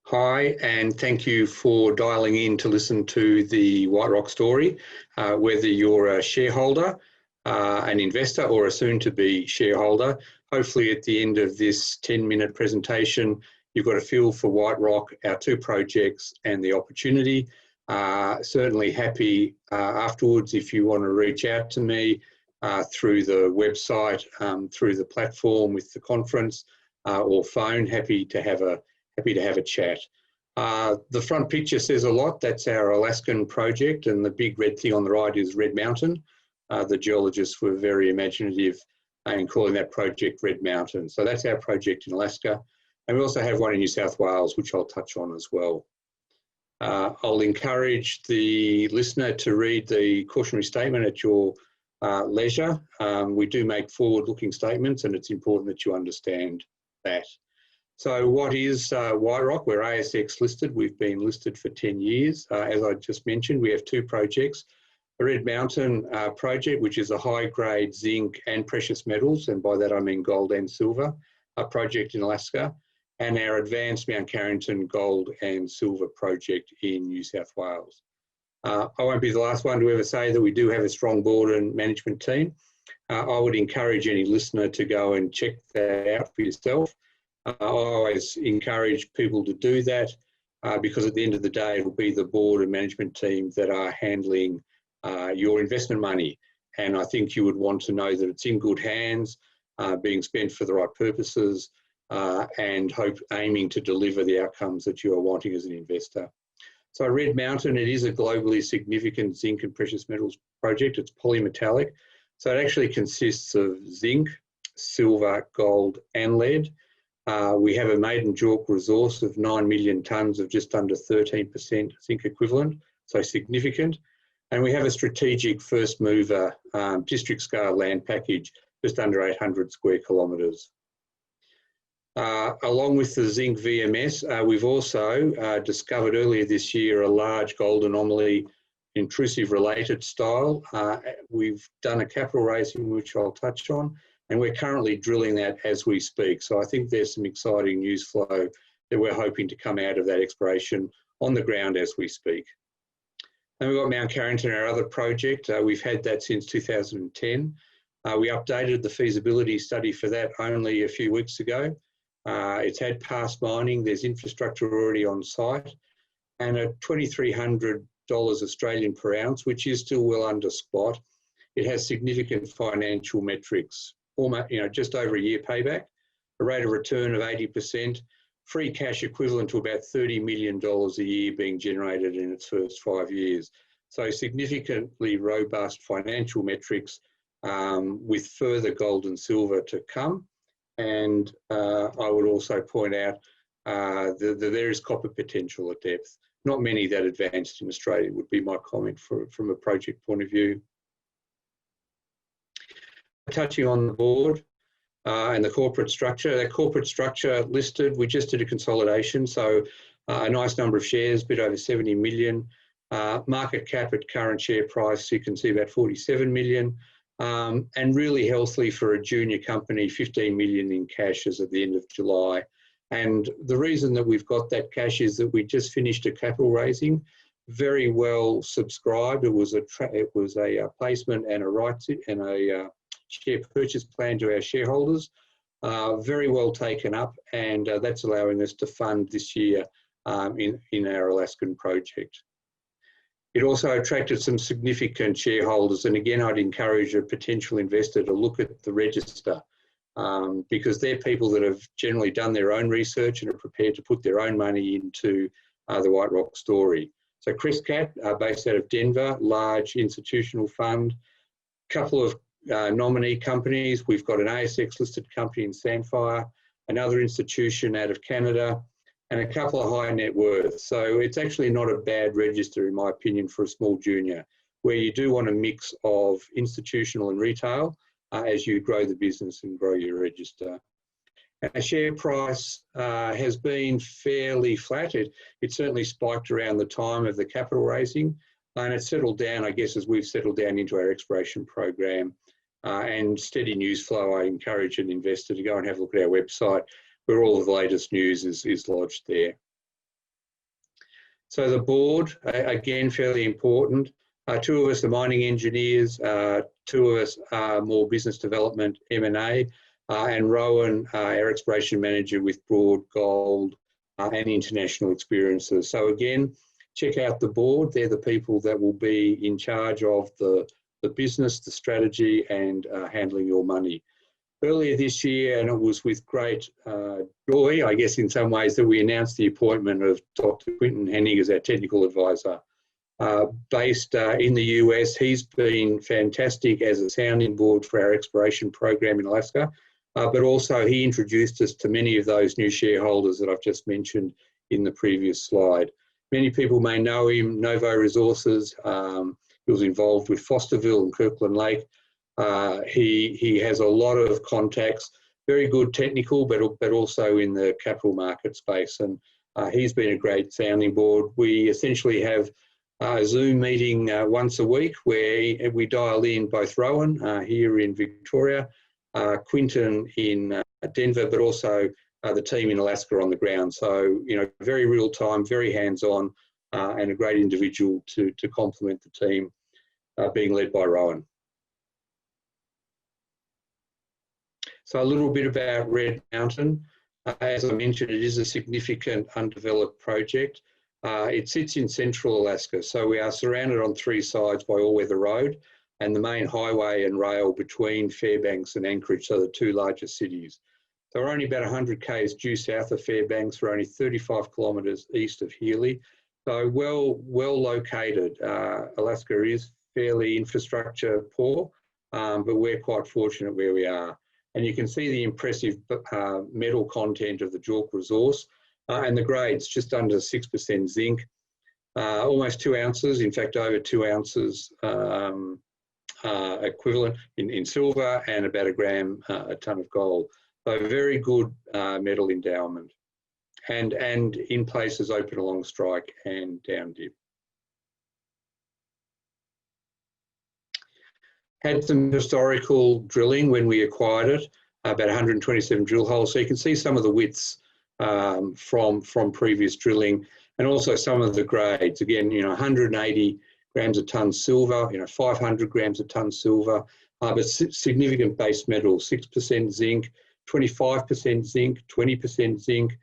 Hi, and thank you for dialing in to listen to the White Rock story. Whether you're a shareholder, an investor, or a soon-to-be shareholder, hopefully at the end of this 10-minute presentation, you've got a feel for White Rock, our two projects, and the opportunity. Certainly happy afterwards if you want to reach out to me through the website, through the platform with the conference, or phone. Happy to have a chat. The front picture says a lot. That's our Alaskan project, and the big red thing on the right is Red Mountain. The geologists were very imaginative in calling that project Red Mountain. So that's our project in Alaska. And we also have one in New South Wales, which I'll touch on as well. I'll encourage the listener to read the cautionary statement at your leisure. We do make forward-looking statements, and it's important that you understand that. So what is White Rock? We're ASX listed. We've been listed for 10 years. As I just mentioned, we have two projects. The Red Mountain project, which is a high-grade zinc and precious metals, and by that I mean gold and silver, project in Alaska, and our advanced Mount Carrington gold and silver project in New South Wales. I won't be the last one to ever say that we do have a strong board and management team. I would encourage any listener to go and check that out for yourself. I always encourage people to do that because at the end of the day, it will be the board and management team that are handling your investment money. And I think you would want to know that it's in good hands, being spent for the right purposes, and aiming to deliver the outcomes that you are wanting as an investor. So Red Mountain, it is a globally significant zinc and precious metals project. It's polymetallic. So it actually consists of zinc, silver, gold, and lead. We have a maiden JORC resource of 9 million tonnes of just under 13% zinc equivalent, so significant. And we have a strategic first mover district scale land package, just under 800 square kilometres. Along with the zinc VMS, we've also discovered earlier this year a large gold anomaly, intrusive related style. We've done a capital raising, which I'll touch on, and we're currently drilling that as we speak. So I think there's some exciting news flow that we're hoping to come out of that exploration on the ground as we speak. And we've got Mount Carrington, our other project. We've had that since 2010. We updated the feasibility study for that only a few weeks ago. It's had past mining, there's infrastructure already on site, and at $2,300 Australian per ounce, which is still well under spot, it has significant financial metrics. Just over a year payback, a rate of return of 80%, free cash equivalent to about $30 million a year being generated in its first 5 years. So significantly robust financial metrics with further gold and silver to come. And I would also point out that there is copper potential at depth. Not many that advanced in Australia would be my comment from a project point of view. Touching on the board and the corporate structure. That corporate structure listed, we just did a consolidation, so a nice number of shares, a bit over 70 million. Market cap at current share price, you can see about 47 million. And really healthy for a junior company, 15 million in cash as at the end of July. And the reason that we've got that cash is that we just finished a capital raising, very well subscribed. It was a placement and a rights and a share purchase plan to our shareholders, very well taken up, and that's allowing us to fund this year in our Alaskan project. It also attracted some significant shareholders, and again, I'd encourage a potential investor to look at the register because they're people that have generally done their own research and are prepared to put their own money into the White Rock story. So Crescat, based out of Denver, large institutional fund, couple of nominee companies. We've got an ASX listed company in Sandfire, another institution out of Canada, and a couple of high net worth. So it's actually not a bad register, in my opinion, for a small junior, where you do want a mix of institutional and retail as you grow the business and grow your register. Our share price has been fairly flat. It certainly spiked around the time of the capital raising, and it's settled down, I guess, as we've settled down into our exploration program. And steady news flow. I encourage an investor to go and have a look at our website where all of the latest news is lodged there. So the board, again, fairly important. Two of us are mining engineers, two of us are more business development, M&A, and Rowan, our exploration manager with broad gold and international experiences. So again, check out the board. They're the people that will be in charge of the business, the strategy, and handling your money. Earlier this year, and it was with great joy, I guess in some ways, that we announced the appointment of Dr. Quinton Hennig as our technical advisor. Based in the US, he's been fantastic as a sounding board for our exploration program in Alaska, but also he introduced us to many of those new shareholders that I've just mentioned in the previous slide. Many people may know him, Novo Resources. He was involved with Fosterville and Kirkland Lake. He has a lot of contacts, very good technical, but also in the capital market space. And he's been a great sounding board. We essentially have a Zoom meeting once a week where we dial in both Rowan here in Victoria, Quinton in Denver, but also the team in Alaska on the ground. So, you know, very real time, very hands-on, and a great individual to complement the team being led by Rowan. So a little bit about Red Mountain. As I mentioned, it is a significant undeveloped project. It sits in central Alaska, so we are surrounded on three sides by all-weather road and the main highway and rail between Fairbanks and Anchorage, so the two largest cities. So we're only about 100 k's due south of Fairbanks. We're only 35 kilometres east of Healy. So well located. Alaska is fairly infrastructure poor, but we're quite fortunate where we are. And you can see the impressive metal content of the JORC resource and the grades, just under 6% zinc, almost 2 ounces, in fact over 2 ounces equivalent in silver, and about a gram a tonne of gold. So very good metal endowment, and in places open along strike and down dip. Had some historical drilling when we acquired it, about 127 drill holes. So you can see some of the widths from previous drilling, and also some of the grades. Again, you know, 180 grams a tonne silver, you know, 500 grams a tonne silver, but significant base metals, 6% zinc, 25% zinc, 20% zinc,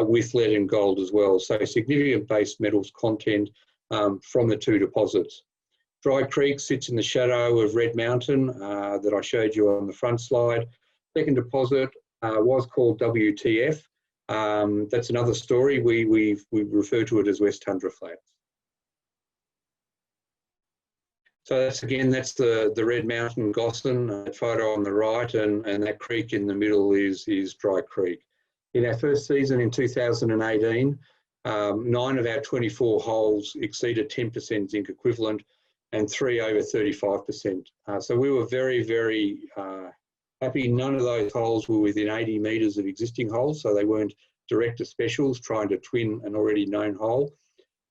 with lead and gold as well. So significant base metals content from the two deposits. Dry Creek sits in the shadow of Red Mountain that I showed you on the front slide. Second deposit was called WTF. That's another story. We refer to it as West Tundra Flats. So that's the Red Mountain Gossan photo on the right, and that creek in the middle is Dry Creek. In our first season in 2018, 9 of our 24 holes exceeded 10% zinc equivalent, and 3 over 35%. So we were very, very happy. None of those holes were within 80 metres of existing holes, so they weren't director specials trying to twin an already known hole.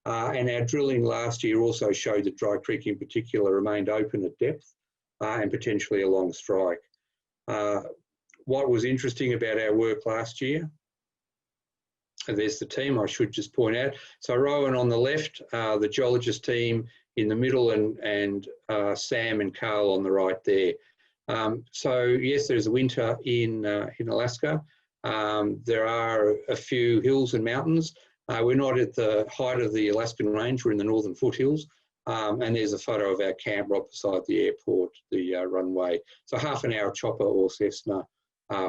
And our drilling last year also showed that Dry Creek in particular remained open at depth and potentially along strike. What was interesting about our work last year, and there's the team I should just point out. So Rowan on the left, the geologist team in the middle, and Sam and Carl on the right there. So yes, there's a winter in Alaska. There are a few hills and mountains. We're not at the height of the Alaskan range, we're in the northern foothills. And there's a photo of our camp right beside the airport, the runway. So half an hour chopper or Cessna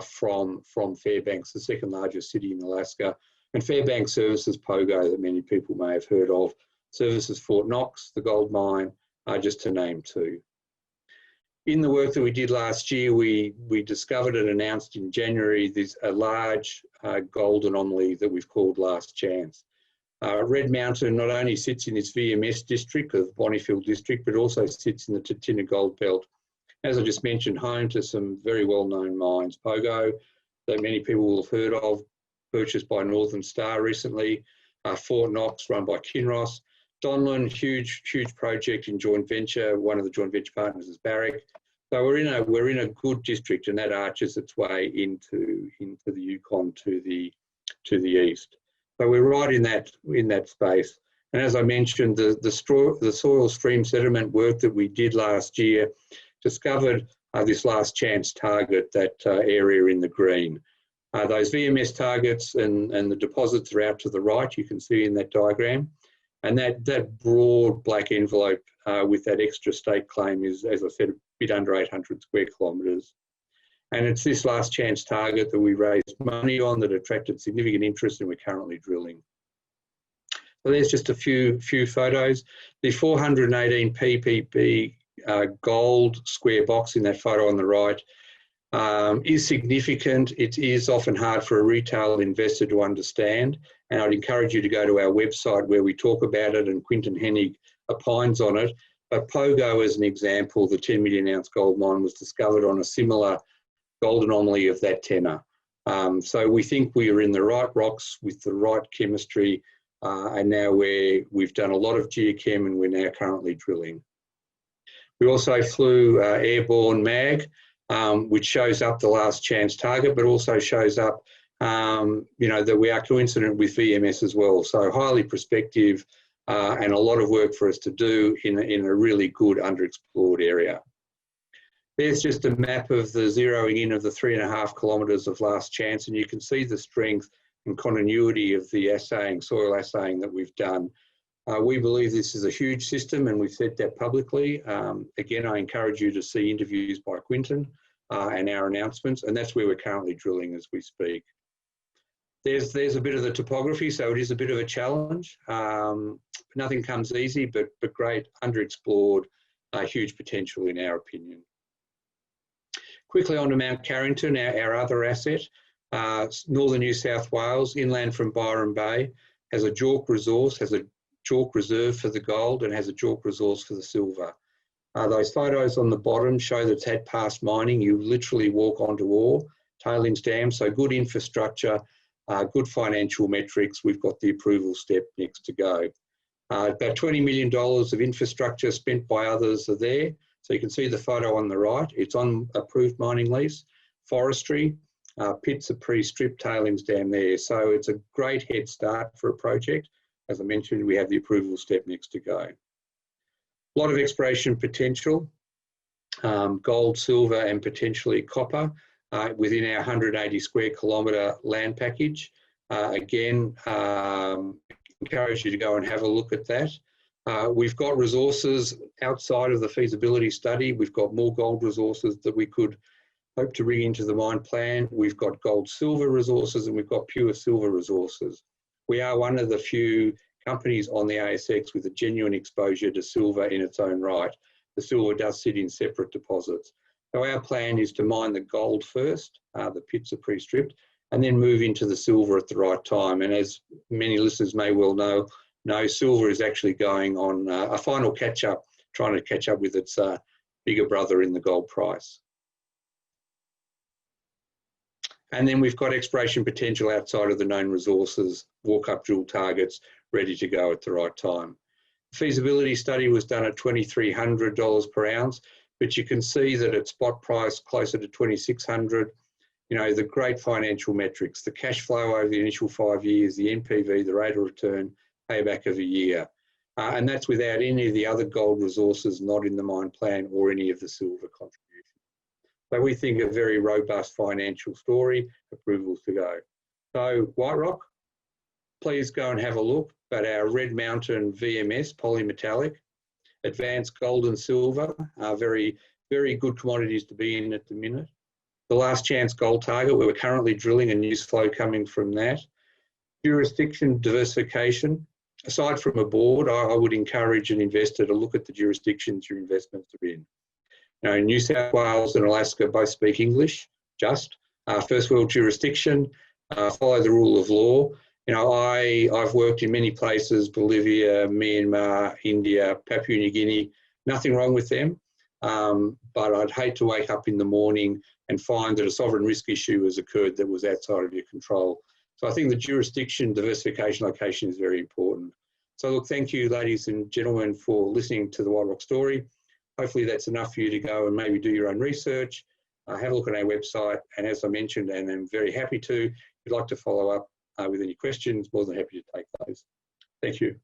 from Fairbanks, the second largest city in Alaska. And Fairbanks services Pogo, that many people may have heard of. Services Fort Knox, the gold mine, just to name 2. In the work that we did last year, we discovered and announced in January a large gold anomaly that we've called Last Chance. Red Mountain not only sits in this VMS district of Bonnyfield district, but also sits in the Tatina Gold Belt. As I just mentioned, home to some very well-known mines. Pogo, that many people will have heard of, purchased by Northern Star recently. Fort Knox, run by Kinross. Donlin, huge project in joint venture. One of the joint venture partners is Barrick. So we're in a good district, and that arches its way into the Yukon to the east. So we're right in that space. And as I mentioned, the soil stream sediment work that we did last year discovered this last chance target, that area in the green. Those VMS targets and the deposits are out to the right, you can see in that diagram. And that broad black envelope with that extra stake claim is, as I said, a bit under 800 square kilometres. And it's this last chance target that we raised money on that attracted significant interest, and we're currently drilling. So there's just a few photos. The 418 ppb gold square box in that photo on the right is significant. It is often hard for a retail investor to understand, and I'd encourage you to go to our website where we talk about it, and Quinton Hennig opines on it. But Pogo, as an example, the 10 million ounce gold mine, was discovered on a similar gold anomaly of that tenor. So we think we are in the right rocks with the right chemistry, and now we've done a lot of geochem and we're now currently drilling. We also flew airborne mag, which shows up the last chance target, but also shows up, that we are coincident with VMS as well. So highly prospective and a lot of work for us to do in a really good underexplored area. There's just a map of the zeroing in of the 3.5 kilometres of last chance, and you can see the strength and continuity of the assaying, soil assaying that we've done. We believe this is a huge system, and we've said that publicly. Again, I encourage you to see interviews by Quinton and our announcements, and that's where we're currently drilling as we speak. There's a bit of the topography, so it is a bit of a challenge. Nothing comes easy, but great, underexplored, huge potential in our opinion. Quickly on to Mount Carrington, our other asset. Northern New South Wales, inland from Byron Bay, has a JORC resource, has a JORC reserve for the gold, and has a JORC resource for the silver. Those photos on the bottom show that it's had past mining. You literally walk onto ore, tailings dam, so good infrastructure, good financial metrics. We've got the approval step next to go. About $20 million of infrastructure spent by others are there. So you can see the photo on the right. It's on approved mining lease, forestry, pits are pre-stripped, tailings dam there. So it's a great head start for a project. As I mentioned, we have the approval step next to go. A lot of exploration potential, gold, silver, and potentially copper within our 180 square kilometre land package. Again, encourage you to go and have a look at that. We've got resources outside of the feasibility study. We've got more gold resources that we could hope to bring into the mine plan. We've got gold silver resources, and we've got pure silver resources. We are one of the few companies on the ASX with a genuine exposure to silver in its own right. The silver does sit in separate deposits. So our plan is to mine the gold first, the pits are pre-stripped, and then move into the silver at the right time. And as many listeners may well know, silver is actually going on a final catch-up, trying to catch up with its bigger brother in the gold price. And then we've got exploration potential outside of the known resources, walk-up drill targets ready to go at the right time. The feasibility study was done at $2,300 per ounce, but you can see that at spot price closer to $2,600. The great financial metrics, the cash flow over the initial 5 years, the NPV, the rate of return, payback of a year. And that's without any of the other gold resources not in the mine plan or any of the silver contributions. So we think a very robust financial story, approvals to go. So White Rock, please go and have a look. But our Red Mountain VMS, polymetallic, advanced gold and silver are very, very good commodities to be in at the minute. The last chance gold target, where we're currently drilling, and news flow coming from that. Jurisdiction diversification. Aside from a board, I would encourage an investor to look at the jurisdictions your investments are in. New South Wales and Alaska both speak English, first world jurisdiction, follow the rule of law. I've worked in many places, Bolivia, Myanmar, India, Papua New Guinea, nothing wrong with them. But I'd hate to wake up in the morning and find that a sovereign risk issue has occurred that was outside of your control. So I think the jurisdiction, diversification, location is very important. So look, thank you, ladies and gentlemen, for listening to the White Rock story. Hopefully that's enough for you to go and maybe do your own research, have a look at our website. And as I mentioned, and I'm very happy to, if you'd like to follow up with any questions, more than happy to take those. Thank you.